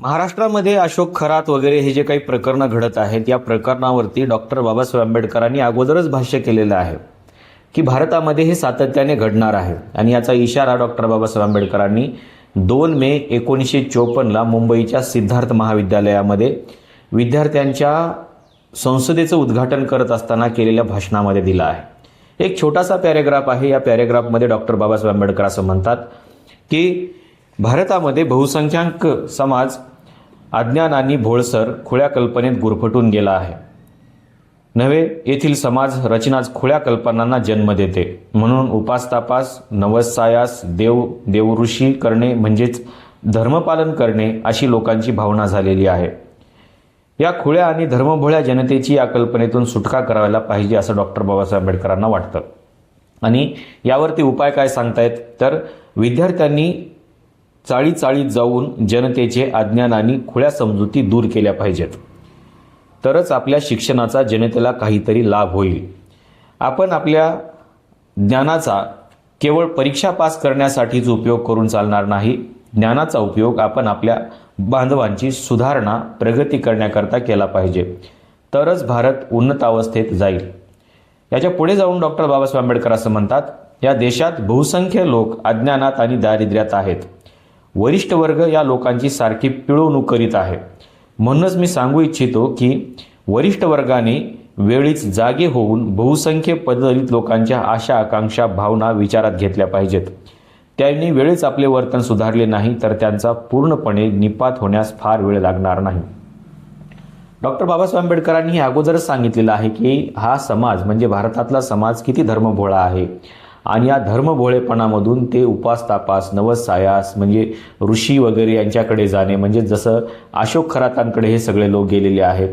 महाराष्ट्रामध्ये अशोक खरात वगैरे हे जे काही प्रकरणं घडत आहेत, या प्रकरणावरती डॉक्टर बाबासाहेब आंबेडकरांनी अगोदरच भाष्य केलेलं आहे की भारतामध्ये हे सातत्याने घडणार आहे. आणि याचा इशारा डॉक्टर बाबासाहेब आंबेडकरांनी 2 मे 1954ला मुंबईच्या सिद्धार्थ महाविद्यालयामध्ये विद्यार्थ्यांच्या संसदेचं उद्घाटन करत असताना केलेल्या भाषणामध्ये दिला आहे. एक छोटासा पॅरेग्राफ आहे. या पॅरेग्राफमध्ये डॉक्टर बाबासाहेब आंबेडकर असं म्हणतात की भारतामध्ये बहुसंख्याक समाज अज्ञान आणि भोळसर खुळ्या कल्पनेत गुरफटून गेला आहे. नव्हे, येथील समाज रचनाच खुळ्या कल्पनांना जन्म देते. म्हणून उपासतापास, नवसायास, देवऋषी करणे म्हणजेच धर्मपालन करणे अशी लोकांची भावना झालेली आहे. या खुळ्या आणि धर्मभोळ्या जनतेची या कल्पनेतून सुटका करायला पाहिजे असं डॉक्टर बाबासाहेब आंबेडकरांना वाटतं. आणि यावरती उपाय काय सांगतायत तर विद्यार्थ्यांनी चाळीत जाऊन जनतेचे अज्ञान आणि खुळ्या समजुती दूर केल्या पाहिजेत. तरच आपल्या शिक्षणाचा जनतेला काहीतरी लाभ होईल. आपण आपल्या ज्ञानाचा केवळ परीक्षा पास करण्यासाठीच उपयोग करून चालणार नाही. ज्ञानाचा उपयोग आपण आपल्या बांधवांची सुधारणा, प्रगती करण्याकरता केला पाहिजे. तरच भारत उन्नत अवस्थेत जाईल. याच्या पुढे जाऊन डॉक्टर बाबासाहेब आंबेडकर असं म्हणतात, या देशात बहुसंख्य लोक अज्ञानात आणि दारिद्र्यात आहेत. वरिष्ठ वर्ग या लोकांची सारखी पिळवणूक करीत आहे. म्हणूनच मी सांगू इच्छितो की वरिष्ठ वर्गाने वेळीच जागे होऊन बहुसंख्य पददलित लोकांच्या आशा, आकांक्षा, भावना विचारात घेतल्या पाहिजेत. त्यांनी वेळीच आपले वर्तन सुधारले नाही तर त्यांचा पूर्णपणे निपात होण्यास फार वेळ लागणार नाही. डॉक्टर बाबासाहेब आंबेडकरांनी हे अगोदरच सांगितलेलं आहे की हा समाज म्हणजे भारतातला समाज किती धर्मभोळा आहे. आणि या धर्मभोळेपणामधून ते उपासतापास, नवसायास म्हणजे ऋषी वगैरे यांच्याकडे जाणे, म्हणजे जसं अशोक खरातांकडे हे सगळे लोक गेलेले आहेत.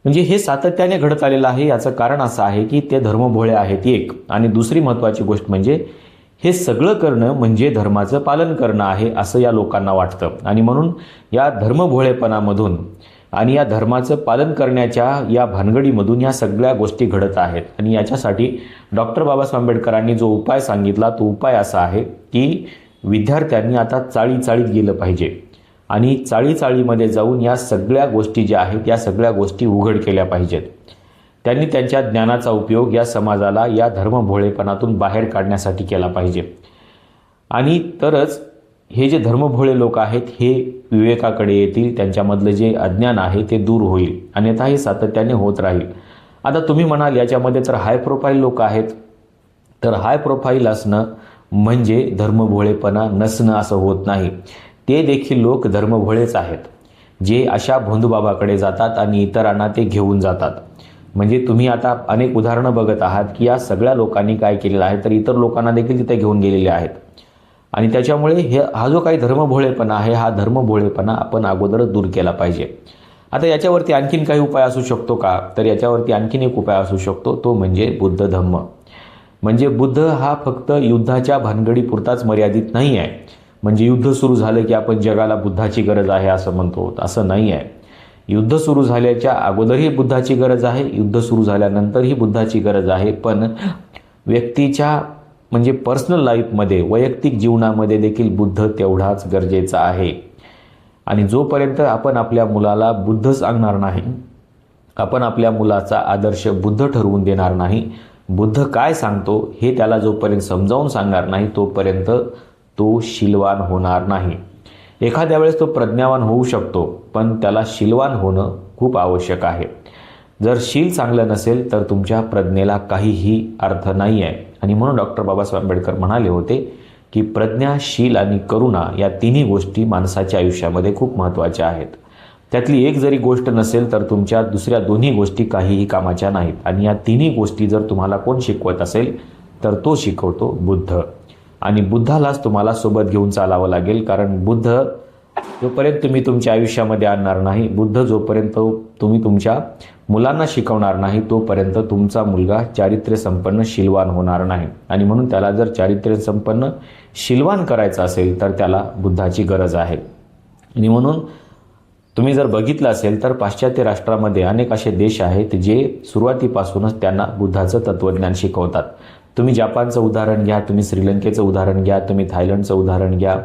म्हणजे हे सातत्याने घडत आलेलं आहे. याचं कारण असं आहे की ते धर्मभोळे आहेत एक. आणि दुसरी महत्त्वाची गोष्ट म्हणजे हे सगळं करणं म्हणजे धर्माचं पालन करणं आहे असं या लोकांना वाटतं. आणि म्हणून या धर्मभोळेपणामधून आणि या धर्माचं पालन करण्याच्या या भानगडीमधून या सगळ्या गोष्टी घडत आहेत. आणि याच्यासाठी डॉक्टर बाबासाहेब आंबेडकरांनी जो उपाय सांगितला तो उपाय असा आहे की विद्यार्थ्यांनी आता चाळीत गेलं पाहिजे. आणि चाळीमध्ये जाऊन या सगळ्या गोष्टी ज्या आहेत या सगळ्या गोष्टी उघड केल्या पाहिजेत. त्यांनी त्यांच्या ज्ञानाचा उपयोग या समाजाला या धर्मभोळेपणातून बाहेर काढण्यासाठी केला पाहिजे. आणि तरच हे जे धर्मभोळे लोक आहेत हे विवेकाकडे येतील. त्यांच्यामधलं जे अज्ञान आहे ते दूर होईल. अन्यथा हे सातत्याने होत राहील. आता तुम्ही म्हणाल याच्यामध्ये तर हाय प्रोफाईल लोक आहेत. तर हाय प्रोफाईल असणं म्हणजे धर्मभोळेपणा नसणं असं होत नाही. ते देखील लोक धर्मभोळेच आहेत जे अशा भोंदूबाबाकडे जातात आणि इतरांना ते घेऊन जातात. म्हणजे तुम्ही आता अनेक उदाहरणं बघत आहात की या सगळ्या लोकांनी काय केलेलं आहे तर इतर लोकांना देखील तिथे घेऊन गेलेले आहेत. आणि त्याच्यामुळे हा जो काही धर्मभोळेपणा आहे हा धर्मभोळेपणा आपण अगोदरच दूर केला पाहिजे. आता याच्यावरती आणखीन काही उपाय असू शकतो का तर याच्यावरती आणखीन एक उपाय असू शकतो. तो म्हणजे बुद्ध धम्म. म्हणजे बुद्ध हा फक्त युद्धाच्या भानगडीपुरताच मर्यादित नाही आहे. म्हणजे युद्ध सुरू झालं की आपण जगाला बुद्धाची गरज आहे असं म्हणतो, असं नाही आहे. युद्ध सुरू झाल्याच्या अगोदरही बुद्धाची गरज आहे, युद्ध सुरू झाल्यानंतरही बुद्धाची गरज आहे. पण व्यक्तीच्या म्हणजे पर्सनल लाईफमध्ये, वैयक्तिक जीवनामध्ये देखील बुद्ध तेवढाच गरजेचा आहे. आणि जोपर्यंत आपण आपल्या मुलाला बुद्ध सांगणार नाही, आपण आपल्या मुलाचा आदर्श बुद्ध ठरवून देणार नाही, बुद्ध काय सांगतो हे त्याला जोपर्यंत समजावून सांगणार नाही तोपर्यंत तो शीलवान होणार नाही. एखाद्या वेळेस तो प्रज्ञावान होऊ शकतो पण त्याला शीलवान होणं खूप आवश्यक आहे. जर शील चांगलं नसेल तर तुमच्या प्रज्ञेला काहीही अर्थ नाही आहे. आणि म्हणून डॉक्टर बाबासाहेब आंबेडकर म्हणाले होते की प्रज्ञा, शील आणि करुणा या तिन्ही गोष्टी माणसाच्या आयुष्यामध्ये खूप महत्त्वाच्या आहेत. त्यातली एक जरी गोष्ट नसेल तर तुमच्या दुसऱ्या दोन्ही गोष्टी काहीही कामाच्या नाहीत. आणि या तिन्ही गोष्टी जर तुम्हाला कोण शिकवत असेल तर तो शिकवतो बुद्ध. आणि बुद्धालाच तुम्हाला सोबत घेऊन चालावं लागेल. कारण बुद्ध जोपर्यंत तुम्ही तुमच्या आयुष्यामध्ये आणणार नाही, बुद्ध जोपर्यंत तुम्ही तुमच्या मुलांना शिकवणार नाही तोपर्यंत तुमचा मुलगा चारित्र्य संपन्न शीलवान होणार नाही. आणि म्हणून त्याला जर चारित्र्य संपन्न शीलवान करायचं असेल तर त्याला बुद्धाची गरज आहे. आणि म्हणून तुम्ही जर बघितलं असेल तर पाश्चात्य राष्ट्रामध्ये अनेक असे देश आहेत जे सुरुवातीपासूनच त्यांना बुद्धाचं तत्त्वज्ञान शिकवतात. तुम्ही जपानचं उदाहरण घ्या, तुम्ही श्रीलंकेचं उदाहरण घ्या, तुम्ही थायलंडचं उदाहरण घ्या,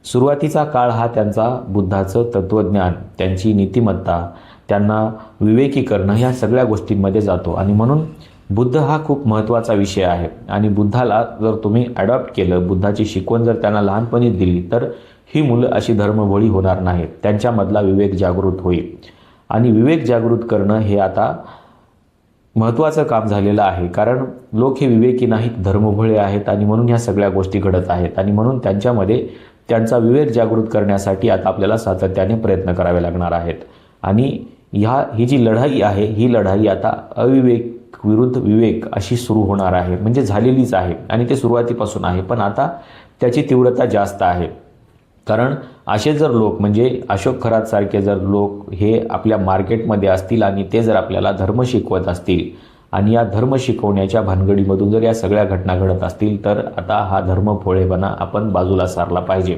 सुरुवातीचा काळ हा त्यांचा बुद्धाचं तत्त्वज्ञान, त्यांची नीतिमत्ता, त्यांना विवेकी करणं ह्या सगळ्या गोष्टींमध्ये जातो. आणि म्हणून बुद्ध हा खूप महत्त्वाचा विषय आहे. आणि बुद्धाला जर तुम्ही ॲडॉप्ट केलं, बुद्धाची शिकवण जर त्यांना लहानपणीच दिली, तर ही मुलं अशी धर्मभोळी होणार नाहीत. त्यांच्यामधला विवेक जागृत होईल. आणि विवेक जागृत करणं हे आता महत्त्वाचं काम झालेलं आहे. कारण लोक हे विवेकी नाहीत, धर्मभोळे आहेत आणि म्हणून ह्या सगळ्या गोष्टी घडत आहेत. आणि म्हणून त्यांच्यामध्ये त्यांचा विवेक जागृत करण्यासाठी आता आपल्याला सातत्याने प्रयत्न करावे लागणार आहेत. आणि ही जी लढाई आहे, ही लढाई आता अविवेक विरुद्ध विवेक अशी सुरू होणार आहे. म्हणजे झालेलीच आहे आणि ते सुरुवातीपासून आहे, पण आता त्याची तीव्रता जास्त आहे. कारण असे जर लोक, म्हणजे अशोक खरात सारखे जर लोक हे आपल्या मार्केटमध्ये असतील आणि ते जर आपल्याला धर्म शिकवत असतील आणि या धर्म शिकवण्याच्या भानगडीमधून जर या सगळ्या घटना घडत असतील, तर आता हा धर्मभोळेपणा आपण बाजूला सारला पाहिजे.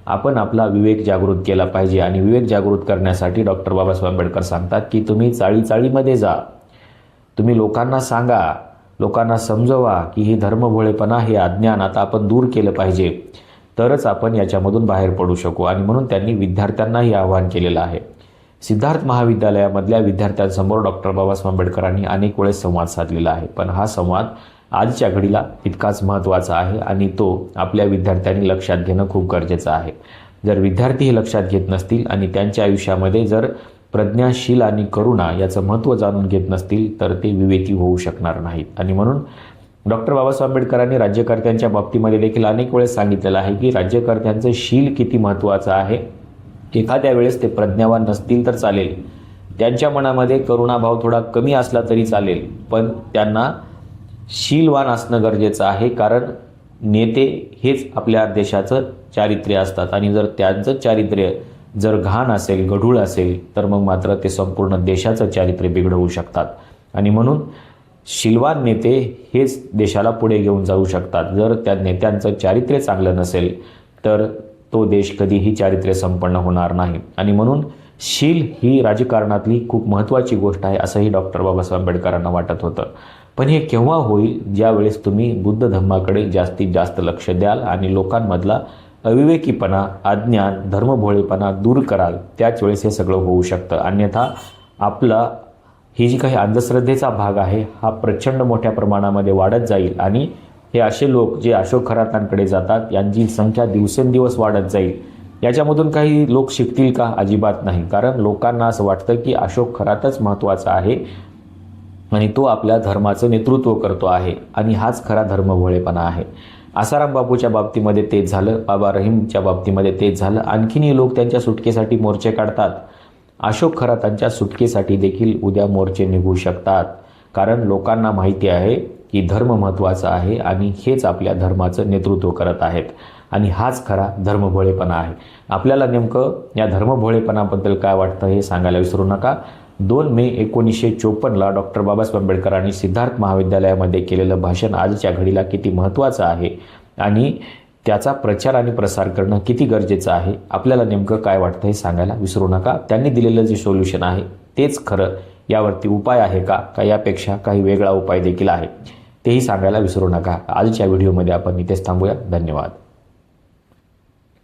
आपण आपला विवेक जागृत केला पाहिजे. आणि विवेक जागृत करण्यासाठी डॉक्टर बाबासाहेब आंबेडकर सांगतात की तुम्ही चाळीमध्ये जा, तुम्ही लोकांना सांगा, लोकांना समजवा की हे धर्मभोळेपणा, हे अज्ञान आता आपण दूर केलं पाहिजे, तरच आपण याच्यामधून बाहेर पडू शकू. आणि म्हणून त्यांनी विद्यार्थ्यांनाही आवाहन केलेलं आहे. सिद्धार्थ महाविद्यालयामधल्या विद्यार्थ्यांसमोर डॉक्टर बाबासाहेब आंबेडकरांनी अनेक वेळेस संवाद साधलेला आहे. पण हा संवाद आजच्या घडीला तितकाच महत्त्वाचा आहे आणि तो आपल्या विद्यार्थ्यांनी लक्षात घेणं खूप गरजेचं आहे. जर विद्यार्थी हे लक्षात घेत नसतील आणि त्यांच्या आयुष्यामध्ये जर प्रज्ञाशील आणि करुणा याचं महत्त्व जाणून घेत नसतील, तर ते विवेकी होऊ शकणार नाहीत. आणि म्हणून डॉक्टर बाबासाहेब आंबेडकरांनी राज्यकर्त्यांच्या बाबतीमध्ये देखील अनेक वेळेस सांगितलेलं आहे की राज्यकर्त्यांचं शील किती महत्त्वाचं आहे. एखाद्या वेळेस ते प्रज्ञावान नसतील तर चालेल, त्यांच्या मनामध्ये करुणाभाव थोडा कमी असला तरी चालेल, पण त्यांना शीलवान असणं गरजेचं आहे. कारण नेते हेच आपल्या देशाचं चारित्र्य असतात आणि जर त्यांचं चारित्र्य जर घाण असेल, गढूळ असेल, तर मग मात्र ते संपूर्ण देशाचं चारित्र्य बिघडवू शकतात. आणि म्हणून शीलवान नेते हेच देशाला पुढे घेऊन जाऊ शकतात. जर त्या नेत्यांचं चारित्र्य चांगलं नसेल तर तो देश कधीही चारित्र्य संपन्न होणार नाही. आणि म्हणून शील ही राजकारणातली खूप महत्त्वाची गोष्ट आहे असंही डॉक्टर बाबासाहेब आंबेडकरांना वाटत होतं. पण हे केव्हा होईल, ज्यावेळेस तुम्ही बुद्ध धम्माकडे जास्तीत जास्त लक्ष द्याल आणि लोकांमधला अविवेकीपणा, अज्ञान, धर्मभोळेपणा दूर कराल, त्याच वेळेस हे सगळं होऊ शकतं. अन्यथा आपला ही जी काही अंधश्रद्धेचा भाग आहे हा प्रचंड मोठ्या प्रमाणामध्ये वाढत जाईल आणि हे असे लोक जे अशोक खरातांकडे जातात यांची संख्या दिवसेंदिवस वाढत जाईल. याच्यामधून काही लोक शिकतील का? अजिबात नाही. कारण लोकांना असं वाटतं की अशोक खरातच महत्त्वाचा आहे आणि तो आपल्या धर्माचं नेतृत्व करतो आहे आणि हाच खरा धर्मभोळेपणा आहे. आसाराम बापूच्या बाबतीमध्ये तेच झालं, बाबा रहीमच्या बाबतीमध्ये तेच झालं. आणखीनही लोक त्यांच्या सुटकेसाठी मोर्चे काढतात. अशोक खरातांच्या सुटकेसाठी देखील उद्या मोर्चे निघू शकतात. कारण लोकांना माहिती आहे की धर्म महत्त्वाचा आहे आणि हेच आपल्या धर्माचं नेतृत्व करत आहेत आणि हाच खरा धर्मभोळेपणा आहे. आपल्याला नेमकं या धर्मभोळेपणाबद्दल काय वाटतं हे सांगायला विसरू नका. 2 मे 1954ला डॉक्टर बाबासाहेब आंबेडकरांनी सिद्धार्थ महाविद्यालयामध्ये केलेलं भाषण आजच्या घडीला किती महत्त्वाचं आहे आणि त्याचा प्रचार आणि प्रसार करणं किती गरजेचं आहे. आपल्याला नेमकं काय वाटतं हे सांगायला विसरू नका. त्यांनी दिलेलं जे सोल्युशन आहे तेच खरं, यावरती उपाय आहे का यापेक्षा काही वेगळा उपाय देखील आहे, तेही सांगायला विसरू नका. आजच्या व्हिडिओमध्ये आपण इथेच थांबूया. धन्यवाद.